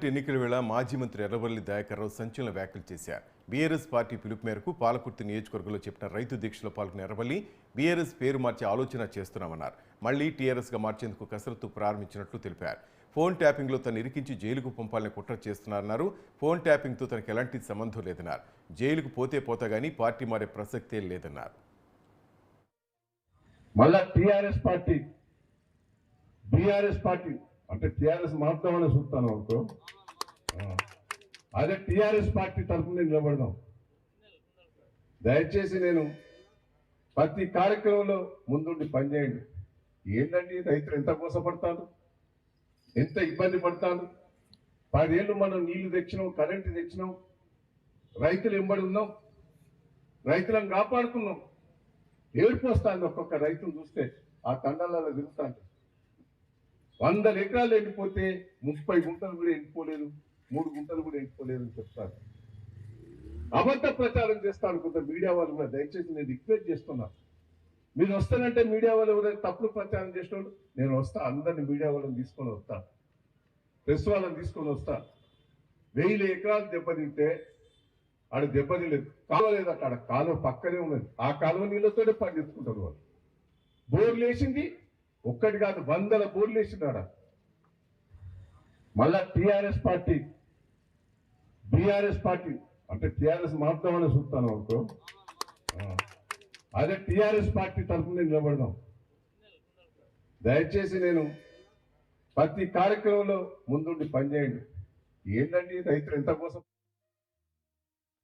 Parliament ఎన్నికల వేళ మాజీ మంత్రి ఎర్రవల్లి దయాకర్రావు సంచలన వ్యాఖ్యలు చేశారు. బీఆర్ఎస్ పార్టీ పిలుపు మేరకు పాలకుర్తి నియోజకవర్గంలో చెప్పిన రైతు దీక్షలో పాల్గొన్న ఎర్రవల్లి బీఆర్ఎస్ పేరు మార్చే ఆలోచన చేస్తున్నామన్నారు. మళ్లీ టీఆర్ఎస్గా మార్చేందుకు కసరత్తు ప్రారంభించినట్లు తెలిపారు. ఫోన్ ట్యాపింగ్లో తను ఇరికించి జైలుకు పంపాలని కుట్ర చేస్తున్నారన్నారు. ఫోన్ ట్యాపింగ్తో తనకు ఎలాంటి సంబంధం లేదన్నారు. జైలుకు పోతే పోతా గానీ పార్టీ మారే ప్రసక్తే లేదన్నారు. మళ్ళా టీఆర్ఎస్ పార్టీ అంటే టీఆర్ఎస్ మారుతామని చూస్తాను అనుకో, అదే టీఆర్ఎస్ పార్టీ తరఫున నిలబడదాం. దయచేసి నేను ప్రతి కార్యక్రమంలో ముందుండి పనిచేయండి. ఏంటంటే రైతులు ఎంత మోసపడతారు, ఎంత ఇబ్బంది పడతారు. 10 ఏళ్ళు మనం నీళ్లు తెచ్చినాం, కరెంటు తెచ్చినాం, రైతులు ఎంబడి ఉన్నాం, రైతులను కాపాడుకున్నాం. ఏడుపు వస్తుంది ఒక్కొక్క రైతును చూస్తే, ఆ తండాలలో తిరుగుతాంట. 100 ఎకరాలు ఎండిపోతే 30 గుంటలు కూడా ఎండిపోలేదు, 3 గుంటలు కూడా ఎండిపోలేదు అని చెప్తారు. అబద్ధ ప్రచారం చేస్తాను కొంత మీడియా వాళ్ళు కూడా. దయచేసి నేను రిక్వెస్ట్ చేస్తున్నా, మీరు వస్తానంటే మీడియా వాళ్ళు ఎవరైనా తప్పుడు ప్రచారం చేసినోళ్ళు నేను వస్తా, అందరినీ మీడియా వాళ్ళని తీసుకొని వస్తా, ప్రెస్ వాళ్ళని తీసుకొని వస్తా. 1000 ఎకరాలు దెబ్బతింటే ఆడ దెబ్బతిలేదు, కాలువ లేదు, అక్కడ కాలువ పక్కనే ఉన్నది. ఆ కాలువ నీళ్ళతోనే పండించుకుంటారు వాళ్ళు. బోర్లు వేసింది ఒక్కటి కాదు, 100 బోర్లు వేసినాడ. మళ్ళా టీఆర్ఎస్ పార్టీ అంటే టీఆర్ఎస్ మారుతామని చూస్తాను అనుకో, అదే టీఆర్ఎస్ పార్టీ తరఫున నిలబడదాం. దయచేసి నేను ప్రతి కార్యక్రమంలో ముందుండి పనిచేయండి. ఏంటంటే రైతులు ఎంత కోసం